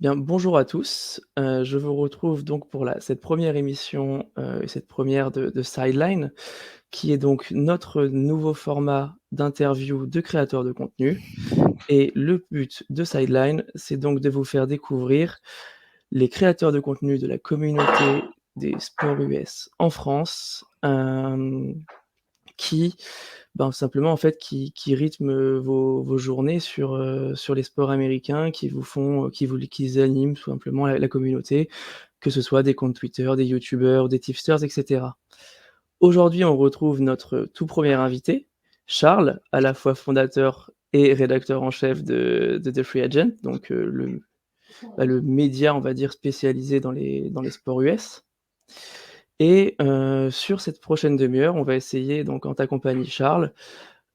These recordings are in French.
Bien, bonjour à tous. Je vous retrouve donc pour cette première émission, et cette première de Sideline, qui est donc notre nouveau format d'interview de créateurs de contenu et le but de Sideline, c'est donc de vous faire découvrir les créateurs de contenu de la communauté des sports US en France, qui simplement, en fait, qui rythment, vos journées sur les sports américains, qui vous font, qui animent tout simplement la communauté, que ce soit des comptes Twitter, des youtubeurs, des tipsters et cetera. Aujourd'hui, on retrouve notre tout premier invité, Charles, à la fois fondateur et rédacteur en chef de The Free Agent, donc le média, on va dire, spécialisé dans les sports US. Et sur cette prochaine demi-heure, on va essayer donc en ta compagnie Charles,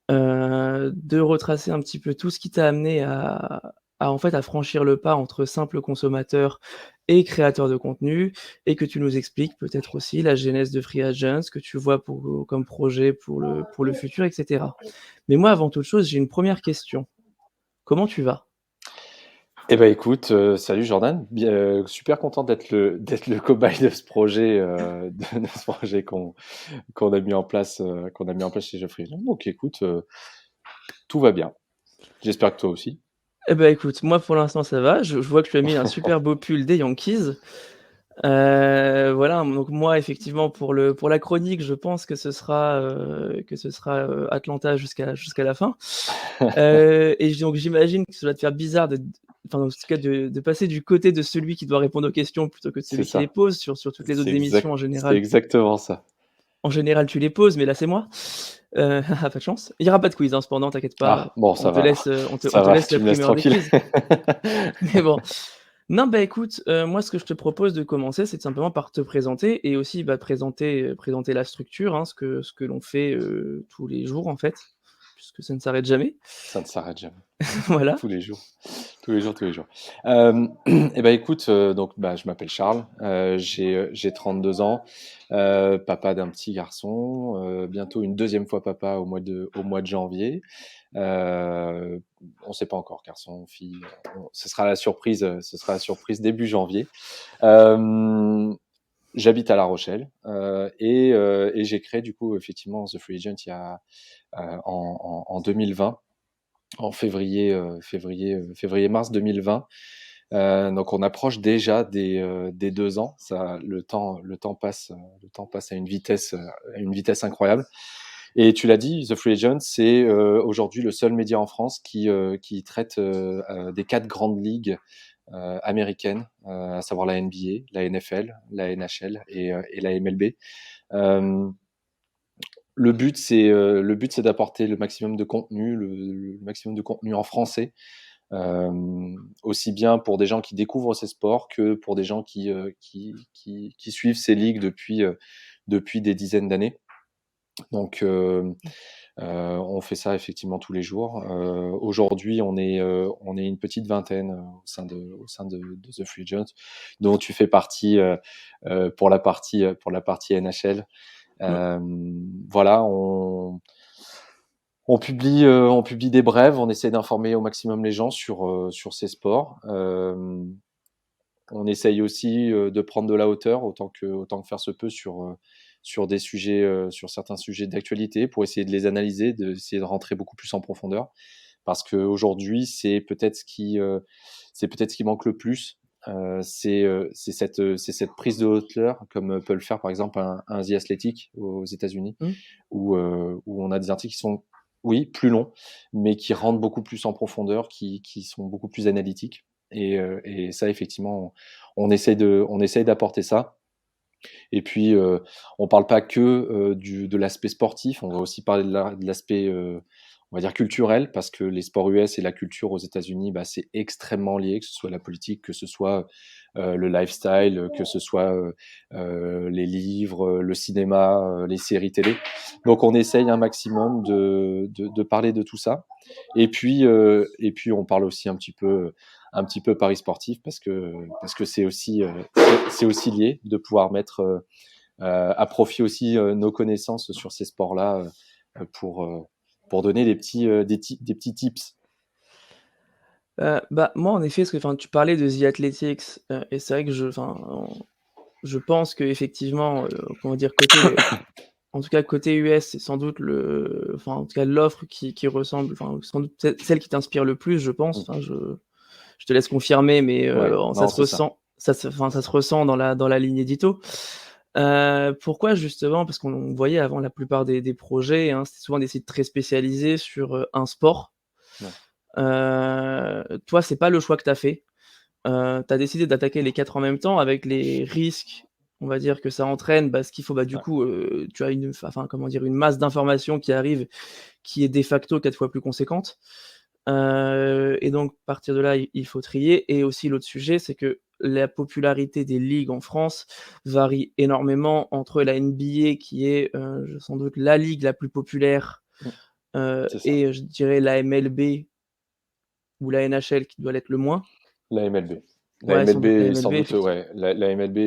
de retracer un petit peu tout ce qui t'a amené à en fait, à franchir le pas entre simple consommateur et créateur de contenu et que tu nous expliques peut-être aussi la genèse de Free Agent, ce que tu vois comme projet pour le futur et cetera. Mais moi, avant toute chose, j'ai une première question. Comment tu vas? Eh ben écoute, salut Jordan, super content d'être le cobaye de ce projet, de ce projet qu'on a mis en place, chez Geoffrey. Donc écoute, tout va bien. J'espère que toi aussi. Eh ben écoute, moi pour l'instant ça va. Je vois que tu as mis un super beau pull des Yankees. Voilà, donc moi effectivement pour la chronique, je pense que ce sera Atlanta jusqu'à la fin. Et donc j'imagine que ça doit te faire bizarre enfin dans ce cas de passer du côté de celui qui doit répondre aux questions plutôt que de C'est celui qui les ça, pose. Sur toutes les autres émissions c'est exactement ça. en général tu les poses, mais là c'est moi. Pas de chance. Il y aura pas de quiz, hein, cependant, t'inquiète pas, Ah bon, on ça te va laisse, alors, on ça te va, laisse la tu me laisses primeur des tranquille. quiz. Mais bon. Non, bah, écoute, moi, ce que je te propose de commencer, c'est tout simplement par te présenter et aussi, présenter la structure, hein, ce que l'on fait, tous les jours, en fait, puisque ça ne s'arrête jamais. Ça ne s'arrête jamais. Voilà. Tous les jours, tous les jours, tous les jours. Et ben écoute, donc bah, je m'appelle Charles, j'ai 32 ans, papa d'un petit garçon, bientôt une deuxième fois papa au mois de janvier. On ne sait pas encore, garçon, fille, ce sera la surprise début janvier. Euh, J'habite à La Rochelle et j'ai créé du coup effectivement The Free Agent en 2020, en février-mars 2020. Donc on approche déjà des 2 ans. Le temps passe à une vitesse incroyable. Et tu l'as dit, The Free Agent, c'est aujourd'hui le seul média en France qui traite des 4 grandes ligues américaines, à savoir la NBA, la NFL, la NHL et la MLB. Euh, le but, c'est d'apporter le maximum de contenu, le maximum de contenu en français, aussi bien pour des gens qui découvrent ces sports que pour des gens qui suivent ces ligues depuis des dizaines d'années. Donc, on fait ça effectivement tous les jours. Aujourd'hui, on est une petite vingtaine au sein de The Free Agent, dont tu fais partie pour la partie NHL. Mmh. Euh, voilà, on publie des brèves, on essaie d'informer au maximum les gens sur ces sports. On essaye aussi de prendre de la hauteur, autant que faire se peut, sur des sujets, sur certains sujets d'actualité, pour essayer de les analyser, d'essayer de rentrer beaucoup plus en profondeur. Parce qu'aujourd'hui, c'est peut-être ce qui manque le plus. C'est cette prise de hauteur, comme peut le faire par exemple un The Athletic aux États-Unis, Mmh. où on a des articles qui sont, oui, plus longs, mais qui rentrent beaucoup plus en profondeur, qui sont beaucoup plus analytiques. Et ça, effectivement, on essaye d'apporter ça. Et puis, on parle pas que de l'aspect sportif, on va aussi parler de l'aspect, on va dire, culturel, parce que les sports US et la culture aux États-Unis, bah, c'est extrêmement lié, que ce soit la politique, que ce soit le lifestyle, que ce soit les livres, le cinéma, les séries télé. Donc, on essaye un maximum de parler de tout ça. Et puis, on parle aussi un petit peu paris sportif, parce que c'est aussi lié de pouvoir mettre à profit aussi nos connaissances sur ces sports-là, pour donner des petits tips. Bah, moi, en effet, parce que, enfin, tu parlais de The Athletics, et c'est vrai que je pense qu'effectivement, comment dire? En tout cas, côté US, c'est sans doute en tout cas, l'offre qui ressemble, enfin, sans doute celle qui t'inspire le plus, je pense. Mmh. Enfin, je te laisse confirmer, mais Ouais, ça non, se c'est ça. ressent, ça se ressent dans la ligne édito. Pourquoi justement? Parce qu'on voyait avant la plupart des projets, hein, c'était souvent des sites très spécialisés sur, un sport. Ouais, Toi, c'est pas le choix que tu as fait. Tu as décidé d'attaquer les 4 en même temps avec les risques, on va dire, que ça entraîne, parce qu'il faut, bah, du ouais. coup, tu as enfin, comment dire? Une masse d'informations qui arrive, qui est de facto 4 fois plus conséquente. Et donc à partir de là, il faut trier. Et aussi l'autre sujet, c'est que la popularité des ligues en France varie énormément entre la NBA qui est, sans doute la ligue la plus populaire, Mmh, c'est ça. et je dirais la MLB ou la NHL qui doit l'être le moins. La MLB. La Ouais, sans MLB doute la est sans MLB doute, effectivement. ouais, la MLB,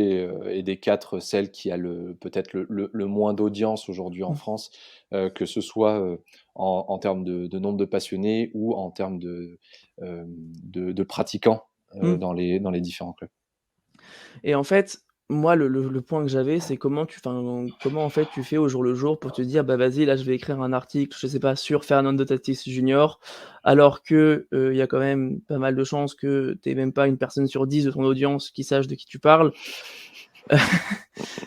est des 4 celle qui a peut-être le moins d'audience aujourd'hui en Mmh. France, que ce soit, en termes de nombre de passionnés ou en termes de pratiquants, Mmh. dans les différents clubs. Et en fait, moi, le point que j'avais, c'est comment, en fait, tu fais au jour le jour pour te dire: «Bah, vas-y, là, je vais écrire un article, je sais pas, sur Fernando Tatis Junior», alors que, il y a quand même pas mal de chances que tu aies même pas une personne sur 10 de ton audience qui sache de qui tu parles.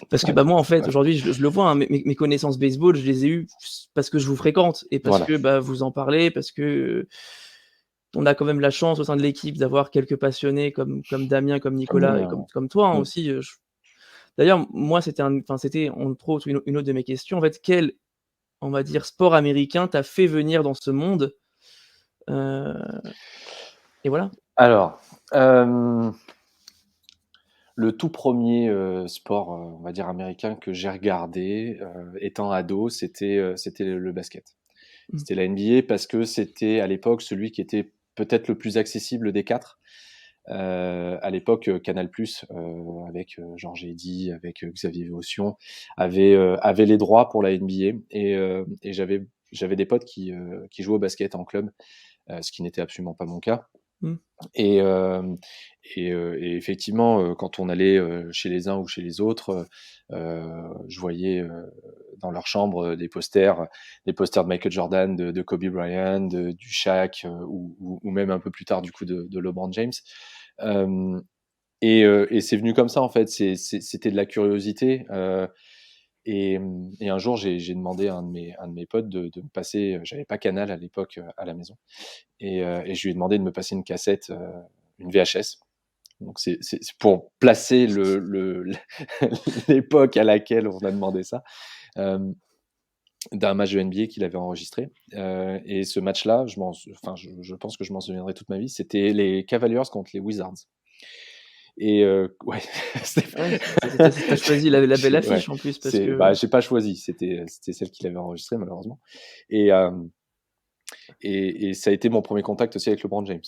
Parce que, Ouais, bah, moi, en fait, ouais, aujourd'hui, je le vois, hein, mes connaissances baseball, je les ai eues parce que je vous fréquente et parce voilà. que, bah, vous en parlez, parce que, on a quand même la chance au sein de l'équipe d'avoir quelques passionnés comme Damien, comme Comme Nicolas et Damien, ouais. comme toi, hein, Mmh. aussi, d'ailleurs, moi, c'était entre autres une autre de mes questions. En fait, quel, on va dire, sport américain t'a fait venir dans ce monde? Heu et voilà. Alors, hem, le tout premier sport, on va dire américain que j'ai regardé, étant ado, c'était le basket. Mmh. C'était la NBA parce que c'était à l'époque celui qui était peut-être le plus accessible des 4. À l'époque, Canal+, avec, Georges Eddy, avec, Xavier Vaution, avait les droits pour la NBA et j'avais des potes qui jouaient au basket en club, ce qui n'était absolument pas mon cas. Mmh. Et hem et effectivement, quand on allait, chez les uns ou chez les autres, je voyais, dans leur chambre, des posters de Michael Jordan, de Kobe Bryant, du Shaq, ou même un peu plus tard du coup de LeBron James. Hem et c'est venu comme ça en fait, c'était de la curiosité, et un jour j'ai demandé à un de mes potes de me passer, j'avais pas Canal à l'époque, à la maison, et je lui ai demandé de me passer une cassette, une VHS. Donc c'est pour placer l'époque à laquelle on a demandé ça, hem, d'un match de NBA qu'il avait enregistré, et ce match-là, je pense que je m'en souviendrai toute ma vie. C'était les Cavaliers contre les Wizards, et ouais, c'est Ouais, tu choisi la belle ouais, affiche en plus parce bah, que j'ai pas choisi, c'était celle qu'il avait enregistrée malheureusement, et hem et ça a été mon premier contact aussi avec LeBron James.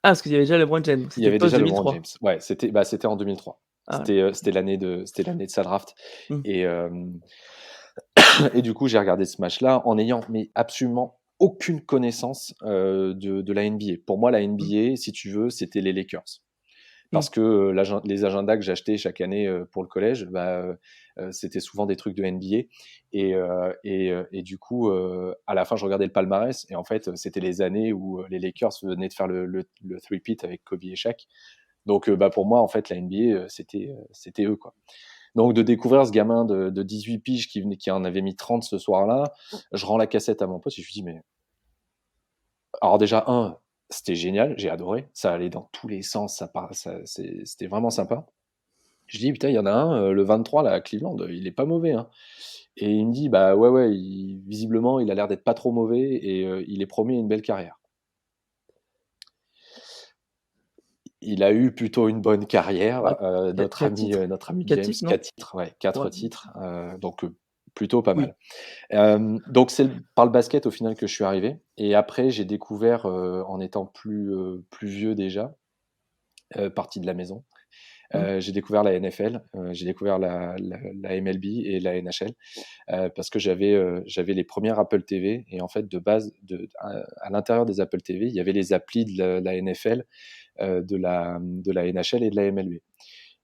parce qu'il y avait déjà LeBron James, donc Il y c'était avait post déjà LeBron James. 2003. Ouais, c'était en 2003. Ah ouais. C'était l'année de sa draft, Mmh. et hem et du coup, j'ai regardé ce match-là en ayant mais absolument aucune connaissance, de la NBA. Pour moi, la Mmh. NBA, si tu veux, c'était les Lakers. Mmh. Parce que, les agendas que j'achetais chaque année, pour le collège, bah, c'était souvent des trucs de NBA, et du coup, à la fin, je regardais le palmarès et en fait, c'était les années où, les Lakers venaient de faire le three-peat avec Kobe et Shaq. Donc, bah, pour moi, en fait, la NBA, c'était eux, quoi. Donc de découvrir ce gamin de 18 piges qui en avait mis 30 ce soir-là, je rends la cassette à mon pote et je lui dis: «Mais» alors déjà c'était génial, j'ai adoré, ça allait dans tous les sens, c'était vraiment sympa. Je dis: «Putain, il y en a un, le 23 là à Cleveland, il est pas mauvais, hein», et il me dit: «Bah, ouais, ouais, visiblement, il a l'air d'être pas trop mauvais et il est promis à une belle carrière». Il a eu plutôt une bonne Bah, carrière, qua notre ami 4 James, titres, non? 4 titres, ouais, 4 Ouais, titres, donc plutôt pas oui. mal. Donc c'est par le basket au final que je suis arrivé, et après j'ai découvert, en étant plus vieux déjà, parti de la maison, Mmh. J'ai découvert la NFL, j'ai découvert la MLB et la NHL, parce que j'avais les premières Apple TV et en fait, de base, à l'intérieur des Apple TV, il y avait les applis de la NFL, de la NHL et de la MLB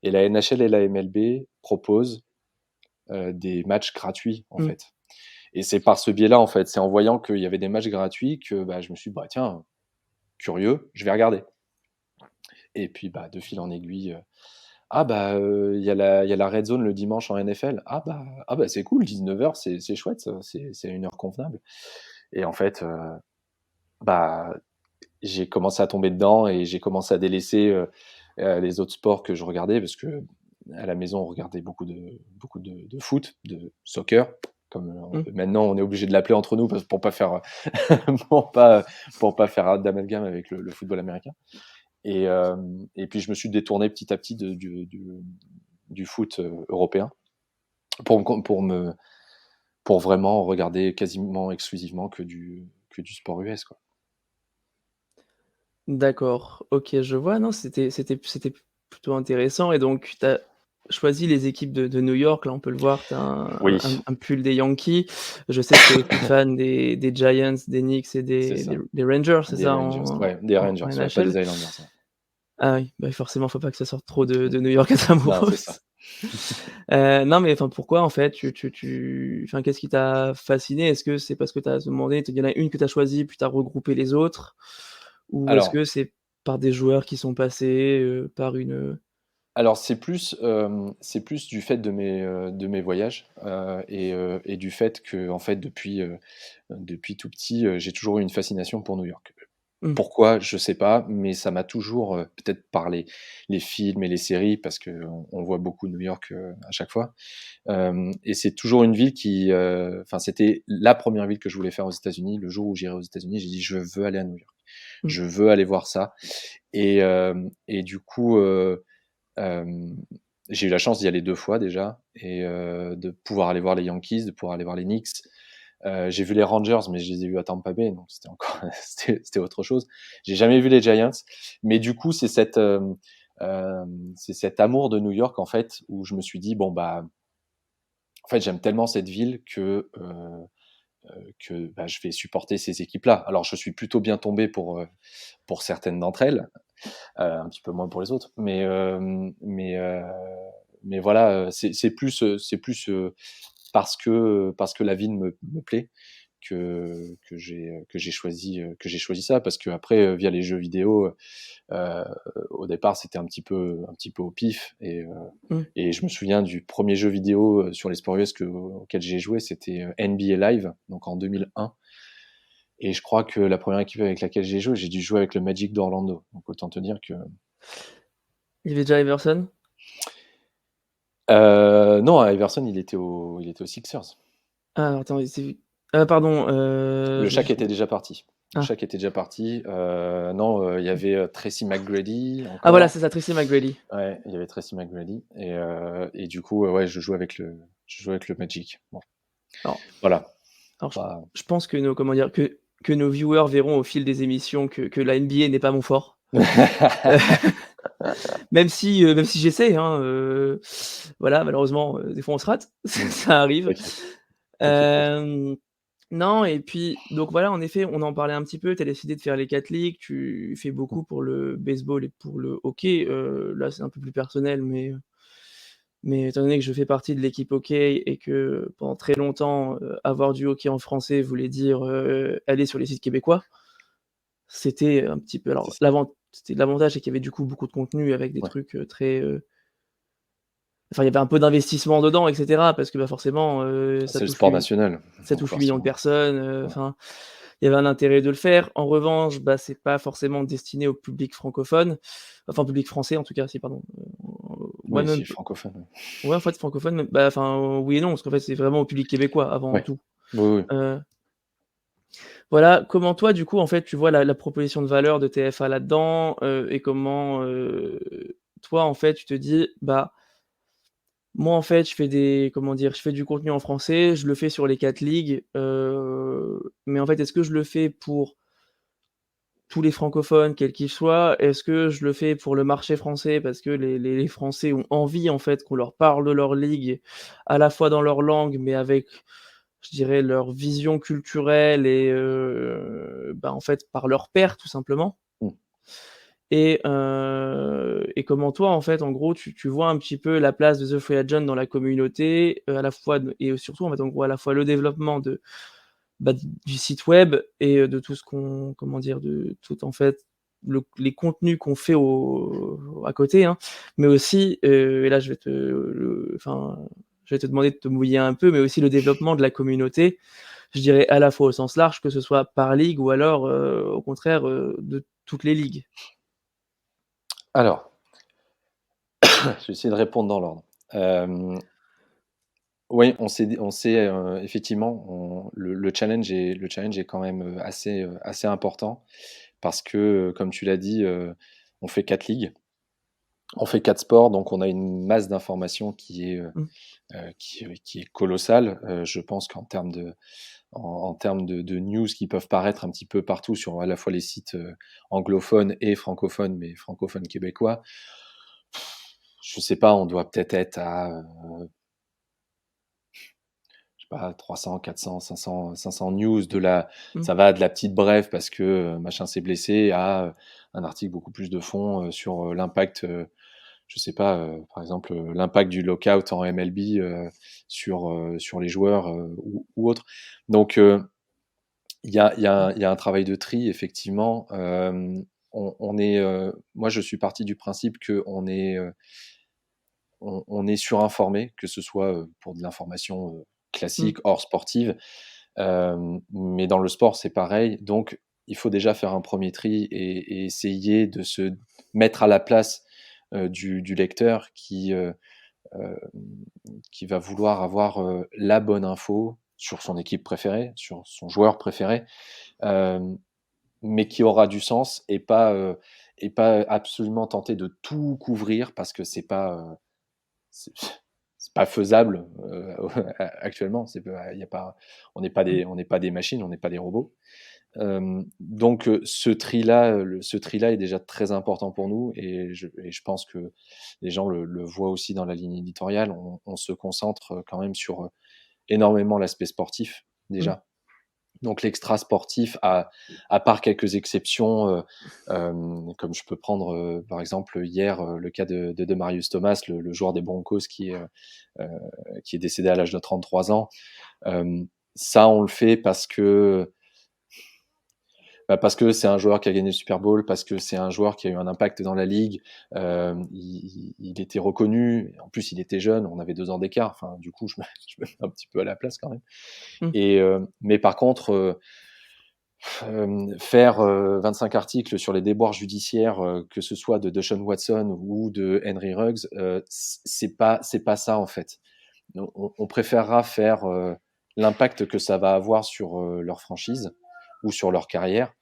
et la NHL et la MLB proposent, des matchs gratuits, en Mmh. fait et c'est par ce biais-là, en fait. C'est en voyant qu'il y avait des matchs gratuits que, bah, je me suis dit: «Bah, tiens, curieux, je vais regarder» et puis, bah, de fil en aiguille, «Ah bah, il y a la red zone le dimanche en NFL. Ah bah, c'est cool, 19h, c'est chouette ça, c'est une heure convenable» et en fait, bah, j'ai commencé à tomber dedans et j'ai commencé à délaisser, les autres sports que je regardais parce qu'à la maison, on regardait beaucoup de foot, de soccer, comme, Mmh. maintenant on est obligé de l'appeler entre nous parce pour pas faire, pour pas faire d'amalgame avec le football américain et puis je me suis détourné petit à petit du foot, européen pour vraiment regarder quasiment exclusivement que du sport US, quoi. D'accord, OK, je vois. Non, c'était plutôt intéressant et donc tu as choisi les équipes de New York. Là, on peut le voir, tu as un Oui, un pull des Yankees. Je sais que tu es aussi fan des Giants, des Knicks et c'est des ça. des Rangers, c'est Des ça, Rangers, ouais, des en Rangers, ouais, pas NHL? des Islanders, ouais. Ah oui, bah, forcément, faut pas que ça sorte trop de Mmh. de New York Non, c'est ça. Intramuros. Non, mais enfin, pourquoi en fait enfin, qu'est-ce qui t'a fasciné? Est-ce que c'est parce que tu as demandé, il y en a une que tu as choisie, puis tu as regroupé les autres? Ou est-ce Alors que c'est par des joueurs qui sont passés, par une, alors c'est plus du fait de mes voyages, et du fait que en fait depuis tout petit, j'ai toujours eu une fascination pour New York. mmh, Pourquoi? Je sais pas, mais ça m'a toujours, peut-être par les films et les séries parce qu'on voit beaucoup New York, à chaque fois. Et c'est toujours une ville enfin, c'était la première ville que je voulais faire aux États-Unis. Le jour où j'irai aux États-Unis, j'ai dit: «Je veux aller à New York. mmh, Je veux aller voir ça» et du coup, hem, j'ai eu la chance d'y aller 2 fois déjà et de pouvoir aller voir les Yankees, de pouvoir aller voir les Knicks. J'ai vu les Rangers, mais je les ai vus à Tampa Bay, donc c'était encore c'était autre chose. J'ai jamais vu les Giants, mais du coup, c'est cet amour de New York, en fait, où je me suis dit: «Bon, bah, en fait, j'aime tellement cette ville que, bah, je vais supporter ces équipes-là». Alors je suis plutôt bien tombé pour certaines d'entre elles, un petit peu moins pour les autres, mais voilà, c'est plus, parce que la ville me plaît que j'ai choisi ça. Parce qu'après, via les jeux vidéo, heu, au départ, c'était un petit peu au pif mmh. et je me souviens du premier jeu vidéo, sur les sports US auquel j'ai joué, c'était, NBA Live, donc en 2001 et je crois que la première équipe avec laquelle j'ai dû jouer avec le Magic d'Orlando, donc autant te dire que Il y avait déjà Iverson? non, Iverson, il était aux Sixers. Ah alors attends, c'est pardon, Le je Shaq était déjà parti. Le ah. Shaq était déjà parti, non, il y avait, Tracy McGrady Ah voilà, encore. c'est ça, Tracy McGrady. Ouais, il y avait Tracy McGrady et du coup, ouais, je jouais avec le Magic. Bon, Alors voilà, alors pas je pense que nos comment dire? Que nos viewers verront au fil des émissions que la NBA n'est pas mon fort. Même si j'essaie, hein, voilà, malheureusement, des fois on se rate, ça arrive. OK, OK, pas de souci. Hem, non et puis donc voilà, en effet, on en parlait un petit peu, tu as décidé de faire les 4 ligues, tu fais Mmh. beaucoup pour le baseball et pour le hockey, là, c'est un peu plus personnel, mais étant donné que je fais partie de l'équipe hockey et que pendant très longtemps, avoir du hockey en français voulait dire, aller sur les sites québécois, c'était un petit peu C'est alors ça, l'avantage, c'est qu'il y avait du coup beaucoup de contenu avec des ouais. trucs, très, enfin, il y avait un peu d'investissement dedans et cetera parce que, bah, forcément, ça C'est le touche sport national, donc 8 millions de forcément. personnes, Ouais. enfin, il y avait un intérêt de le faire. En revanche, bah, c'est pas forcément destiné au public francophone, enfin, au public français en tout cas, si pardon, ouais, Oui, même c'est p francophone, ouais. ouais, en fait, francophone, même bah, enfin, oui et non, parce qu'en fait, c'est vraiment au public québécois avant Ouais. tout. Oui, oui. Heu, voilà, comment toi, du coup, en fait, tu vois la proposition de valeur de TF1 là-dedans, et comment, toi, en fait, tu te dis: «Bah, moi, en fait, je fais des comment dire? Je fais du contenu en français, je le fais sur les 4 ligues, mais en fait, est-ce que je le fais pour tous les francophones, quels qu'ils soient? Est-ce que je le fais pour le marché français parce que les Français ont envie, en fait, qu'on leur parle de leur ligue, à la fois dans leur langue, mais avec, je dirais, leur vision culturelle et bah, en fait, par leur pairs, tout simplement? Mmh. Et comment toi, en fait, en gros, tu vois un petit peu la place de The Free Agent dans la communauté, à la fois de et surtout, en fait, en gros, à la fois le développement de, bah, du site web et de tout ce qu'on comment dire? De tout, en fait, les contenus qu'on fait à côté, hein, mais aussi, et là, je vais te enfin, je vais te demander de te mouiller un peu, mais aussi le développement de la communauté, je dirais à la fois au sens large, que ce soit par ligue ou alors, au contraire, de toutes les ligues. Alors, je vais essayer de répondre dans l'ordre. Hem, oui, effectivement, le challenge est quand même, assez important parce que, comme tu l'as dit, on fait 4 ligues, on fait 4 sports, donc on a une masse d'informations Mmh, qui est colossale. Je pense qu'en termes en termes de news qui peuvent paraître un petit peu partout sur à la fois les sites, anglophones et francophones, mais francophones québécois, je sais pas, on doit peut-être être à, je sais pas, 300, 400, 500 news de la mmh, ça va de la petite brève parce que, machin s'est blessé à, un article beaucoup plus de fond, sur, l'impact, je sais pas, par exemple, l'impact du lockout en MLB, sur les joueurs, ou autres. Donc, mmh, il y a un travail de tri effectivement. On est, moi je suis parti du principe qu'on est, on est surinformé, que ce soit, pour de l'information, mmh, classique, hors sportive, mais dans le sport, c'est pareil. Donc il faut déjà faire un premier tri et essayer de se mettre à la place, du lecteur hem, qui va vouloir avoir, la bonne info sur son équipe préférée, sur son joueur préféré, hem, mais qui aura du sens et pas absolument tenter de tout couvrir parce que c'est c'est pas faisable, actuellement. C'est pas il y a pas mmh, on n'est pas des machines, on n'est pas des robots. Donc ce tri-là est déjà très important pour nous et je pense que les gens le voient aussi dans la ligne éditoriale. On se concentre, quand même sur, énormément l'aspect sportif, mmh, déjà. Donc l'extra sportif, à part quelques exceptions, comme je peux prendre, par exemple, hier, le cas de Demaryius Thomas, le joueur des Broncos heu, qui est décédé à l'âge de 33 ans. Ça, on le fait parce que c'est un joueur qui a gagné le Super Bowl, parce que c'est un joueur qui a eu un impact dans la ligue. Il était reconnu. En plus, il était jeune, on avait 2 ans d'écart. Enfin, du coup, je me je me mets un petit peu à la place quand même mmh, mais par contre, faire, 25 articles sur les déboires judiciaires, que ce soit de Deshaun Watson ou de Henry Ruggs, c'est pas ça, en fait. On préférera faire, l'impact que ça va avoir sur, leur franchise ou sur leur carrière,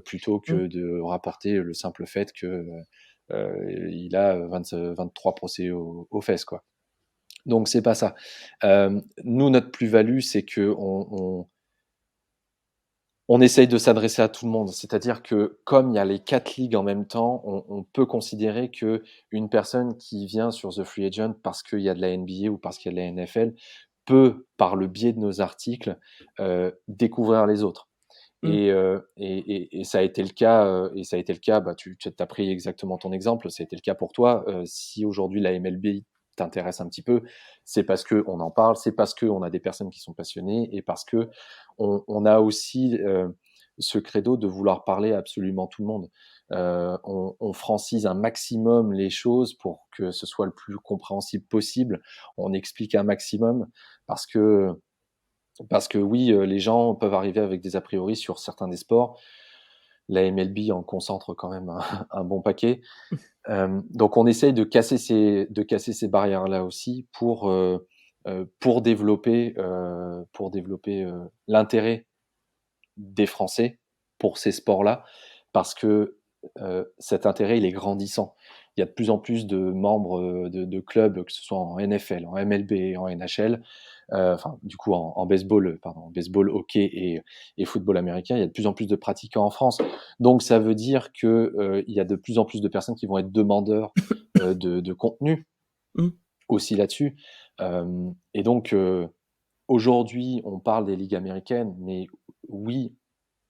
plutôt mmh, que de rapporter le simple fait que, il a, 23 procès aux fesses, quoi. Donc c'est pas ça. Nous, notre plus-value, c'est qu'on essaye de s'adresser à tout le monde. C'est-à-dire que comme il y a les 4 ligues en même temps, on peut considérer qu'une personne qui vient sur The Free Agent parce qu'il y a de la NBA ou parce qu'il y a de la NFL peut, par le biais de nos articles, découvrir les autres. mmh, Et ça a été le cas, ça a été le cas, bah, tu as pris exactement ton exemple, ça a été le cas pour toi. Si aujourd'hui la MLB t'intéresse un petit peu, c'est parce qu'on en parle, c'est parce qu'on a des personnes qui sont passionnées et parce qu'on a aussi, ce credo de vouloir parler à absolument tout le monde. On francise un maximum les choses pour que ce soit le plus compréhensible possible. On explique un maximum parce que parce que oui, les gens peuvent arriver avec des a priori sur certains des sports. La MLB en concentre quand même un un bon paquet. Donc on essaye de casser ces barrières-là aussi pour développer, l'intérêt des Français pour ces sports-là. Parce que, cet intérêt, il est grandissant. Il y a de plus en plus de membres, de clubs, que ce soit en NFL, en MLB, en NHL, enfin, du coup, en baseball, pardon, en baseball, hockey et football américain, il y a de plus en plus de pratiquants en France. Donc ça veut dire que, il y a de plus en plus de personnes qui vont être demandeurs, de contenu Mmh. aussi là-dessus. Et donc, aujourd'hui, on parle des ligues américaines, mais oui,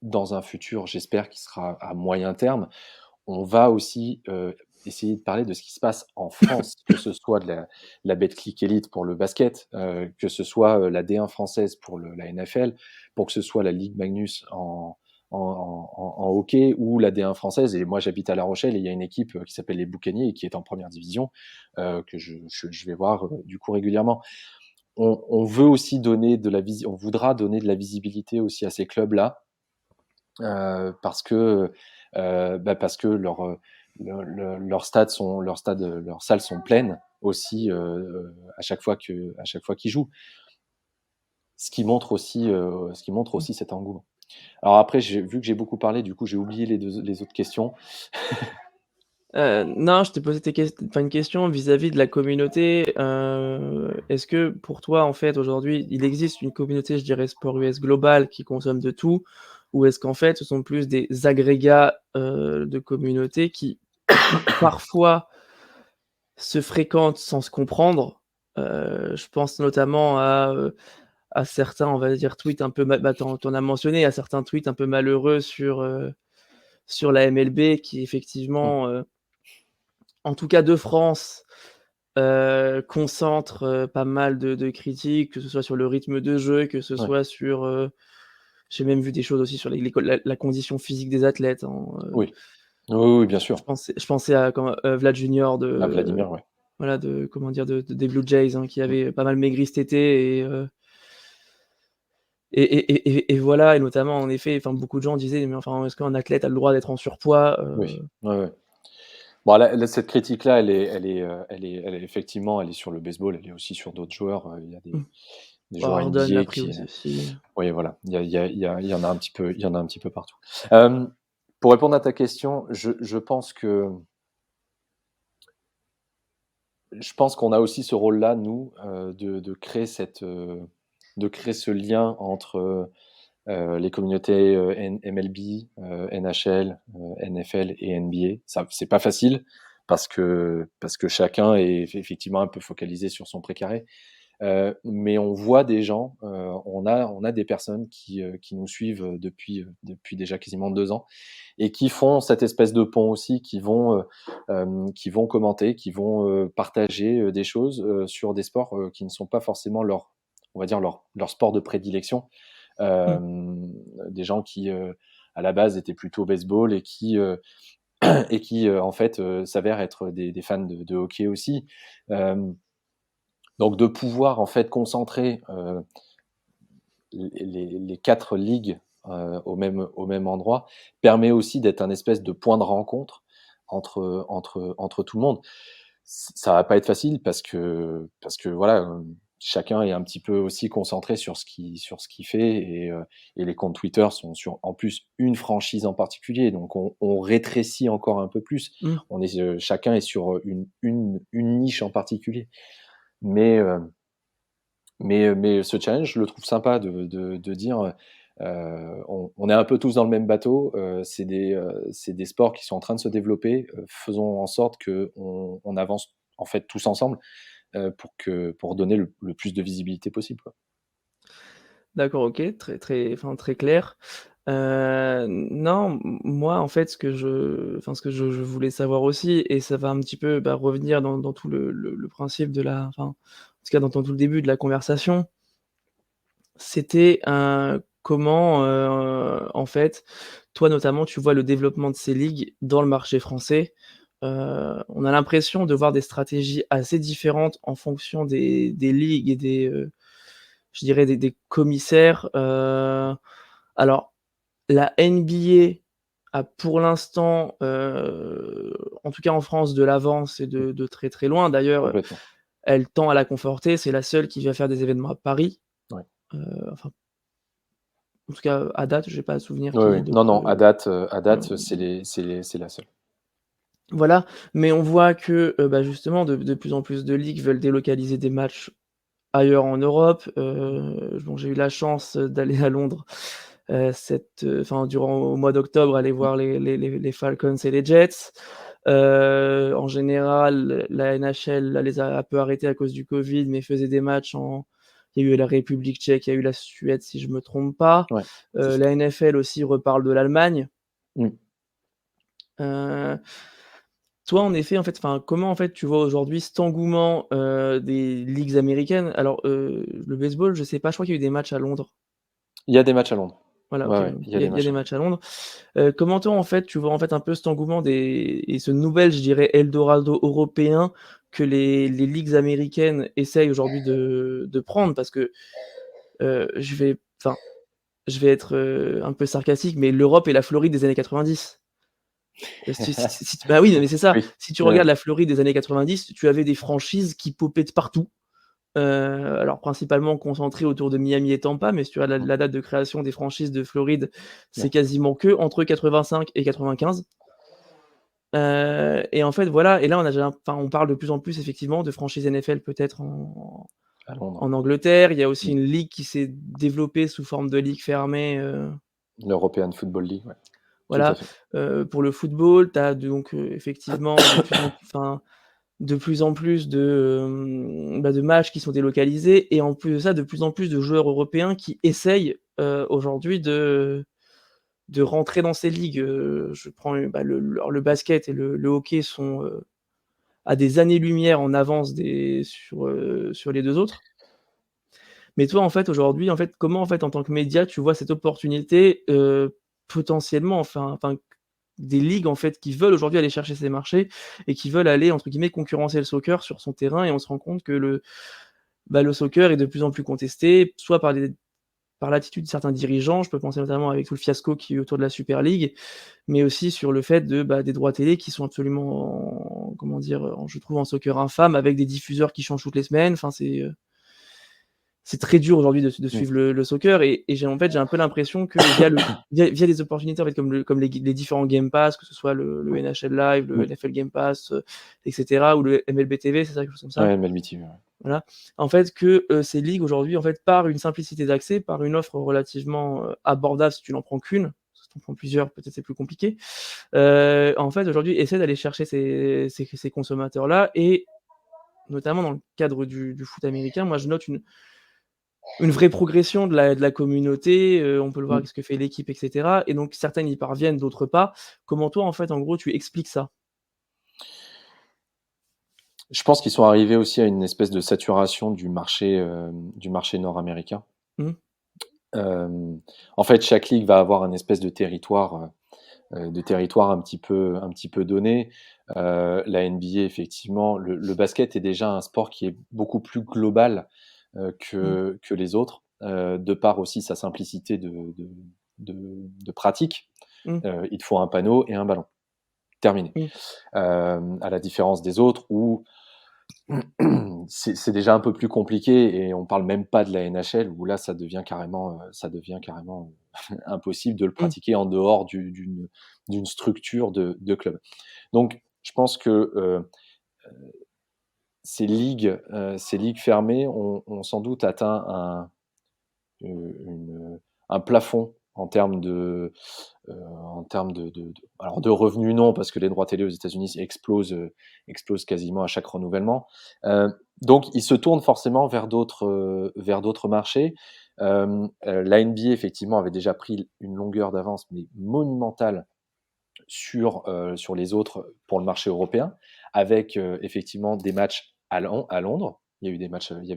dans un futur, j'espère qu'il sera à moyen terme, on va aussi, essayer de parler de ce qui se passe en France, que ce soit de la Betclic Elite pour le basket, que ce soit, la D1 française pour la NFL, pour que ce soit la Ligue Magnus en hockey ou la D1 française. Et moi, j'habite à La Rochelle et il y a une équipe, qui s'appelle les Boucaniers et qui est en première division, que je vais voir, du coup régulièrement. On veut aussi donner de la on voudra donner de la visibilité aussi à ces clubs-là, parce que, parce que leurs salles sont pleines aussi, à chaque fois qu'ils jouent. Ce qui montre aussi cet engouement. Alors après, j'ai vu que j'ai beaucoup parlé, du coup, j'ai oublié les autres questions. Non, je t'ai posé une question vis-à-vis de la communauté. Est-ce que pour toi, en fait, aujourd'hui, il existe une communauté, je dirais, sport US globale qui consomme de tout? Ou est-ce qu'en fait, ce sont plus des agrégats, de communautés qui, parfois, se fréquentent sans se comprendre? Je pense notamment à certains, on va dire, tweets un peu tu en as mentionné, à certains tweets un peu malheureux sur la MLB qui Mmh. effectivement, en tout cas de France, concentre, pas mal de critiques, que ce soit sur le rythme de jeu, que ce Ouais. soit sur, j'ai même vu des choses aussi sur la condition physique des athlètes, hein, Oui. Oui, oui, bien sûr. je pensais à comment, Vlad Junior À Vladimir, ouais. voilà, comment dire? Des Blue Jays, hein, qui Mmh. avait pas mal maigri cet été et voilà, et notamment en effet, enfin beaucoup de gens disaient: «Mais enfin, est-ce qu'un athlète a le droit d'être en surpoids?» Oui. Ouais, ouais. Bon, là, cette critique-là, elle est effectivement, elle est sur le baseball, elle est aussi sur d'autres joueurs, il y a Mmh. des Bah, joueurs Harden l'a NBA pris qui, aussi. oui, voilà, il y en a un petit peu, il y en a un petit peu partout. Hem, pour répondre à ta question, je pense qu'on a aussi ce rôle-là, nous, de créer ce lien entre, les communautés, MLB, NHL, NFL et NBA. Ça, c'est pas facile parce que chacun est effectivement un peu focalisé sur son précaré. Mais on voit des gens, on a des personnes qui nous suivent, depuis déjà quasiment 2 ans et qui font cette espèce de pont aussi, qui vont commenter, qui vont, partager, des choses, sur des sports, qui ne sont pas forcément on va dire leur sport de prédilection. Mmh. Des gens qui, à la base étaient plutôt baseball et qui, en fait, s'avèrent être des fans de hockey aussi. Hem, donc de pouvoir en fait concentrer, les 4 ligues, au même endroit, permet aussi d'être un espèce de point de rencontre entre tout le monde. Ça va pas être facile parce que voilà, chacun est un petit peu aussi concentré sur ce qu'il fait et les comptes Twitter sont sur, en plus, une franchise en particulier, donc on rétrécit encore un peu plus. Mmh. Chacun est sur, une niche en particulier. Mais mais ce challenge, je le trouve sympa de dire, on est un peu tous dans le même bateau, c'est des sports qui sont en train de se développer, faisons en sorte qu'on avance, en fait, tous ensemble, pour donner le plus de visibilité possible, quoi. D'accord, OK, très clair. Non, moi, en fait, ce que je voulais savoir aussi, et ça va un petit peu, bah, revenir dans tout le principe en tout cas, dans tout le début de la conversation, c'était, comment, en fait, toi, notamment, tu vois le développement de ces ligues dans le marché français? On a l'impression de voir des stratégies assez différentes en fonction des ligues et je dirais des commissaires. Alors la NBA a pour l'instant, en tout cas en France, de l'avance et Mmh, de très, très loin. D'ailleurs, complètement. elle tend à la conforter. C'est la seule qui va faire des événements à Paris. Ouais. Enfin, en tout cas, à date, j'ai pas à souvenir Oui, qu'il y oui. ait Non, d'autres, non, à date, heu c'est la seule. voilà, mais on voit que, bah, justement de plus en plus de ligues veulent délocaliser des matchs ailleurs en Europe. Bon, j'ai eu la chance d'aller à Londres, enfin durant au mois d'octobre, aller Mmh. voir les Falcons et les Jets. En général, la NHL là, les a un peu arrêtés à cause du Covid, mais faisait des matchs il y a eu la République tchèque, il y a eu la Suède si je me trompe pas. Ouais, c'est ça. La NFL aussi reparle de l'Allemagne. Mmh. Heu, Toi, en effet, en fait, enfin, comment, en fait, tu vois aujourd'hui cet engouement, des ligues américaines? Alors, le baseball, je sais pas, je crois qu'il y a eu des matchs à Londres. Il y a des matchs à Londres. Voilà, OK, Ouais, ouais, donc il y a il y a des il y a matchs des à Londres. matchs à Londres. Comment toi, en fait, tu vois, en fait, un peu cet engouement et ce nouvel, je dirais, eldorado européen que les ligues américaines essayent aujourd'hui de prendre? Parce que, enfin, je vais être, un peu sarcastique, mais l'Europe est la Floride des années 90. Si bah, oui, non, mais c'est ça. Oui, Si tu ouais, regardes ouais. la Floride des années 90, tu avais des franchises qui popaient de partout. Alors principalement concentrées autour de Miami et Tampa, mais si tu regardes Mmh, la date de création des franchises de Floride, c'est ouais. quasiment que entre 85 et 95. Et en fait, voilà, et là, on parle de plus en plus effectivement de franchises NFL peut-être À Londres. en Angleterre. Il y a aussi Mmh. une ligue qui s'est développée sous forme de ligue fermée, L'European Football League, ouais, tout à voilà, fait. pour le football. Tu as donc, effectivement de plus en plus de matchs qui sont délocalisés, et en plus de ça, de plus en plus de joueurs européens qui essayent, aujourd'hui de rentrer dans ces ligues. Je prends, le basket et le hockey sont, à des années-lumière en avance sur les 2 autres. Mais toi, en fait, aujourd'hui, en fait, comment, en fait, en tant que média, tu vois cette opportunité, potentiellement, enfin, des ligues, en fait, qui veulent aujourd'hui aller chercher ces marchés et qui veulent aller, entre guillemets, «concurrencer» le soccer sur son terrain, et on se rend compte que le soccer est de plus en plus contesté, soit par l'attitude de certains dirigeants. Je peux penser notamment avec tout le fiasco qu'il y a eu autour de la Super League, mais aussi sur le fait des droits télé qui sont absolument, comment dire? Je trouve en soccer infâmes, avec des diffuseurs qui changent toutes les semaines. Enfin, c'est très dur aujourd'hui de Mmh. suivre le soccer, et j'ai un peu l'impression que via des opportunités, en fait, comme les différents Game Pass, que ce soit le NHL Live, le Mmh. NFL Game Pass, et cetera, ou le MLB TV, c'est ça, quelque chose comme ça? Ouais, MLB TV, ouais. Voilà. En fait, ces ligues aujourd'hui, en fait, par une simplicité d'accès, par une offre relativement, abordable si tu n'en prends qu'une, si tu en prends plusieurs, peut-être c'est plus compliqué. En fait, aujourd'hui, essaient d'aller chercher ces consommateurs-là, et notamment dans le cadre du foot américain, moi je note une vraie progression de la communauté. On peut le voir Mmh. avec ce que fait l'équipe, et cetera, et donc certaines y parviennent, d'autres pas. Comment toi, en fait, en gros, tu expliques ça? Je pense qu'ils sont arrivés aussi à une espèce de saturation du marché nord-américain. Mmh, Hem, En fait, chaque ligue va avoir un espèce de territoire un petit peu donné. La NBA, effectivement, le basket est déjà un sport qui est beaucoup plus global, mmh, que les autres, de par aussi sa simplicité de pratique. mmh, Il te faut un panneau et un ballon, terminé. mmh, À la différence des autres où c'est déjà un peu plus compliqué, et on parle même pas de la NHL où là ça devient carrément impossible de le mmh, pratiquer en dehors d'une structure de club. Donc je pense que, ces ligues fermées ont sans doute atteint un plafond en termes alors de revenus non, parce que les droits télé aux États-Unis explosent quasiment à chaque renouvellement. Donc ils se tournent forcément vers d'autres marchés. La NBA effectivement avait déjà pris une longueur d'avance, mais monumentale sur les autres pour le marché européen, avec, effectivement des matchs à Londres. Il y avait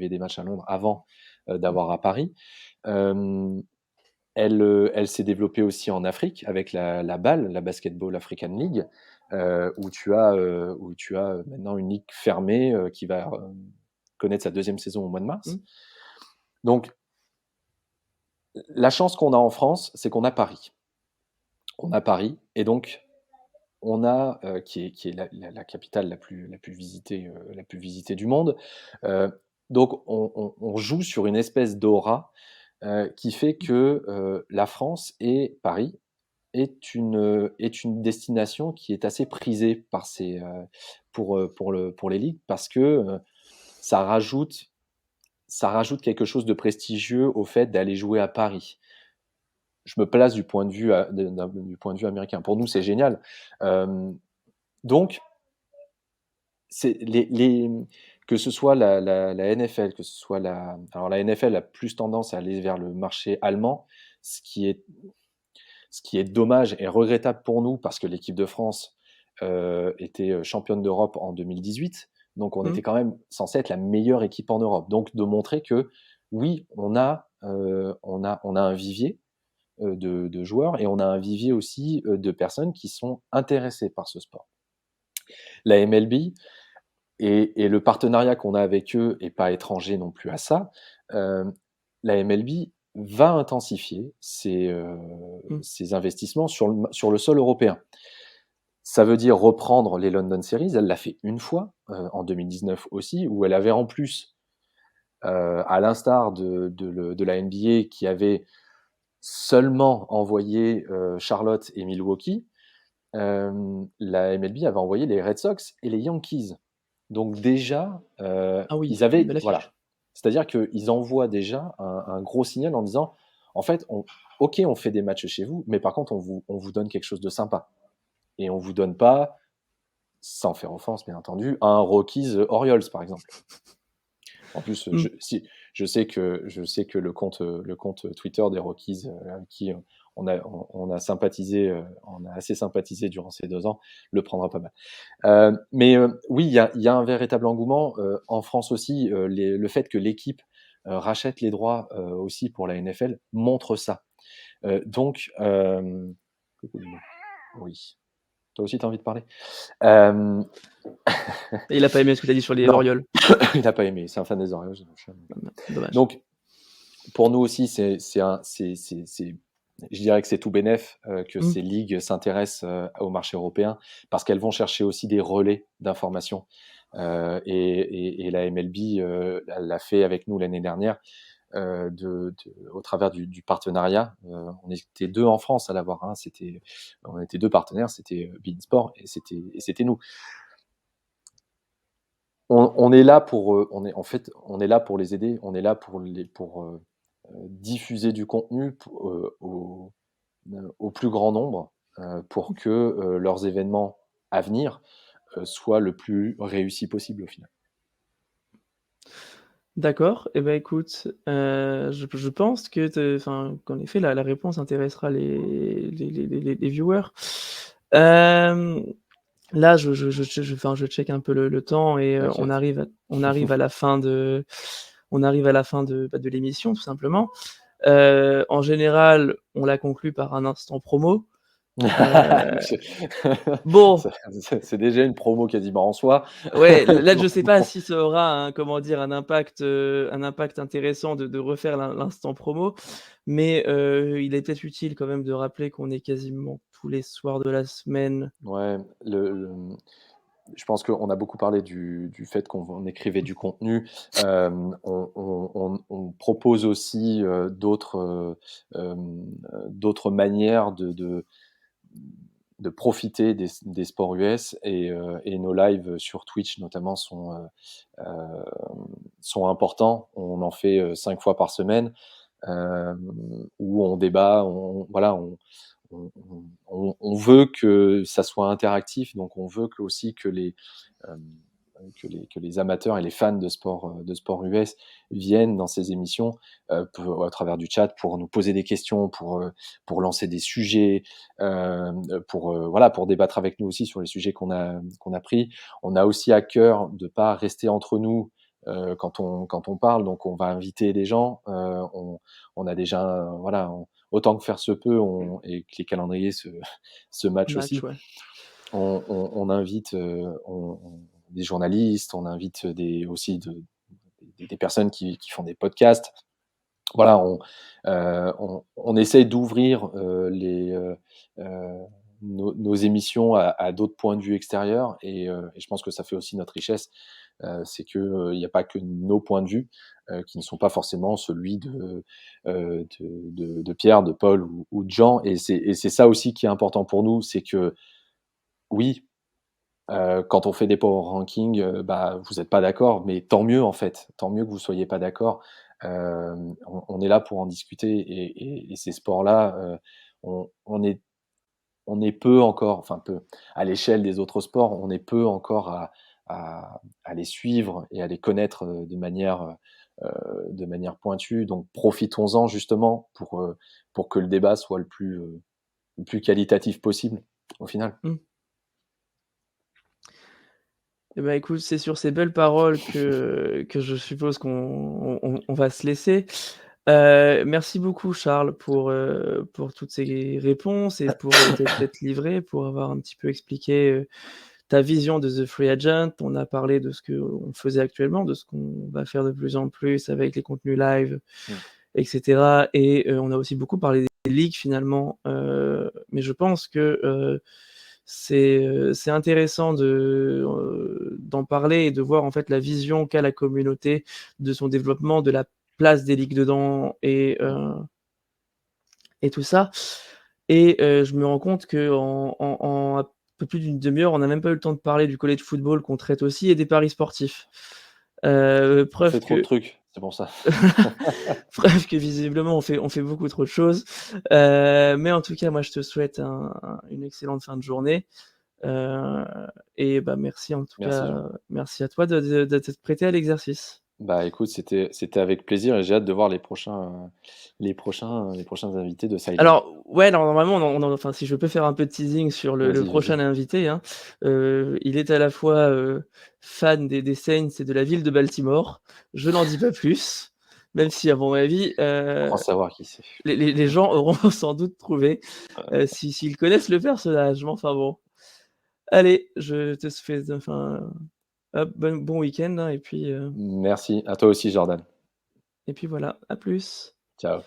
des matchs à Londres avant, d'avoir à Paris. Hem Elle s'est développée aussi en Afrique avec la BAL, la Basketball African League, où tu as maintenant une ligue fermée, qui va, connaître sa deuxième saison au mois de mmh, mars. Donc la chance qu'on a en France, c'est qu'on a Paris. On a Paris, et donc on a, qui est la capitale la plus visitée du monde. Donc on joue sur une espèce d'aura, qui fait que, la France et Paris est une destination qui est assez prisée par pour les ligues, parce que, ça rajoute ça rajoute quelque chose de prestigieux au fait d'aller jouer à Paris. Je me place du point de vue du point de vue américain. Pour nous, c'est génial. Donc, c'est que ce soit la NFL, que ce soit alors la NFL a plus tendance à aller vers le marché allemand, ce qui est, ce qui est dommage et regrettable pour nous parce que l'équipe de France était championne d'Europe en 2018. Donc, on Mmh. était quand même censé être la meilleure équipe en Europe. Donc, de montrer que oui, on a un vivier de joueurs et on a un vivier aussi de personnes qui sont intéressées par ce sport. La MLB et le partenariat qu'on a avec eux est pas étranger non plus à ça. Euh, la MLB va intensifier Mmh. ses investissements sur le sol européen. Ça veut dire reprendre les London Series. Elle l'a fait une fois en 2019 aussi, où elle avait en plus, à l'instar de la NBA qui avait seulement envoyé Charlotte et Milwaukee, la MLB avait envoyé les Red Sox et les Yankees. Donc déjà, Ah oui, ils avaient, belle voilà, affiche. c'est-à-dire qu'ils envoient déjà un gros signal en disant, en fait, ok, on fait des matchs chez vous, mais par contre, on vous donne quelque chose de sympa. Et on vous donne pas, sans faire offense, bien entendu, un Rockies Orioles, par exemple. En plus, Mmh. je sais que le compte Twitter des Rockies, avec qui on a sympathisé, on a assez sympathisé durant ces 2 ans, le prendra pas mal. Mais oui, il y a un véritable engouement en France aussi. Le fait que l'équipe rachète les droits aussi pour la NFL montre ça. Donc, oui. Toi aussi, tu as envie de parler. Euh, Et il a pas aimé ce que tu as dit sur les non, Orioles. il n'a pas aimé. C'est un fan des Orioles. Dommage. Donc, pour nous aussi, je dirais que c'est tout bénef que Mmh. ces ligues s'intéressent au marché européen parce qu'elles vont chercher aussi des relais d'information. Et la MLB, elle l'a fait avec nous l'année dernière au travers du partenariat. On était 2 en France à l'avoir. Hein. On était 2 partenaires, c'était Beansport et c'était nous. On est là pour, en fait, on est là pour les aider. On est là pour diffuser du contenu au plus grand nombre pour que leurs événements à venir soient le plus réussis possible au final. D'accord et ben écoute, je pense que qu'en effet la réponse intéressera les viewers. Hem, Là je check un peu le temps et T'inquiète. on arrive à la fin de l'émission tout simplement. En général, on la conclut par un instant promo. Heu, C'est bon, c'est déjà une promo quasiment en soi. ouais, là je Donc sais pas bon. si ça aura un comment dire? Un impact intéressant de refaire l'instant promo, mais il est peut-être utile quand même de rappeler qu'on est quasiment tous les soirs de la semaine. Ouais, je pense qu'on a beaucoup parlé du fait qu'on écrivait du contenu. On propose aussi d'autres manières de profiter des sports US et nos lives sur Twitch notamment euh, sont importants. On en fait 5 fois par semaine euh, où on débat, voilà, on veut que ça soit interactif, donc on veut aussi euh, que les amateurs et les fans de sport US viennent dans ces émissions à travers du chat pour nous poser des questions, pour lancer des sujets, voilà, pour débattre avec nous aussi sur les sujets qu'on a pris. On a aussi à cœur de pas rester entre nous quand on parle, donc on va inviter des gens. On a déjà, voilà, autant que faire se peut, et que les calendriers se matchent Match, aussi. ouais. On invite des journalistes, on invite aussi des personnes qui font des podcasts. Voilà, on essaye d'ouvrir nos émissions à d'autres points de vue extérieurs et je pense que ça fait aussi notre richesse. C'est qu'il n'y a pas que nos points de vue qui ne sont pas forcément celui de Pierre, de Paul ou de Jean. Et c'est ça aussi qui est important pour nous, c'est que oui, Quand on fait des power rankings, bah, vous êtes pas d'accord, mais tant mieux en fait, tant mieux que vous soyez pas d'accord. On est là pour en discuter et ces sports-là, on est peu encore, enfin peu, à l'échelle des autres sports, on est peu encore à les suivre et à les connaître, de manière pointue. Donc profitons-en justement pour que le débat soit le plus qualitatif possible, au final. Mmh. Et bah, écoute, c'est sur ces belles paroles que je suppose qu'on va se laisser. Merci beaucoup Charles pour toutes ces réponses et pour, t'être livré, pour avoir un petit peu expliqué, ta vision de The Free Agent. On a parlé de ce qu'on faisait actuellement, de ce qu'on va faire de plus en plus avec les contenus live Mmh. et cetera et on a aussi beaucoup parlé des ligues finalement, mais je pense que, c'est intéressant d'en parler et de voir en fait la vision qu'a la communauté de son développement, de la place des ligues dedans et tout ça et je me rends compte qu'en un peu plus d'une demi-heure, on n'a même pas eu le temps de parler du college football qu'on traite aussi et des paris sportifs. On fait Preuve trop de que trucs, c'est pour ça. preuve que visiblement on fait beaucoup trop de choses. Mais en tout cas, moi je te souhaite une excellente fin de journée, heu et bah, merci en tout Merci Jean. cas, merci à toi de t'être prêté à l'exercice. Bah, écoute, c'était avec plaisir et j'ai hâte de voir les prochains invités de Silent. Alors ouais, alors normalement enfin si je peux faire un peu de teasing sur le Vas-y, prochain vas-y. invité, hein, il est à la fois, fan des Saints et de la ville de Baltimore. Je n'en dis pas plus, même si à mon avis, Je crois savoir qui c'est. les gens auront sans doute trouvé, s'ils connaissent le personnage, mais enfin bon. Allez, je te fais enfin, hop, bon week-end, hein, Merci, à toi aussi Jordan. et puis voilà, à plus. Ciao.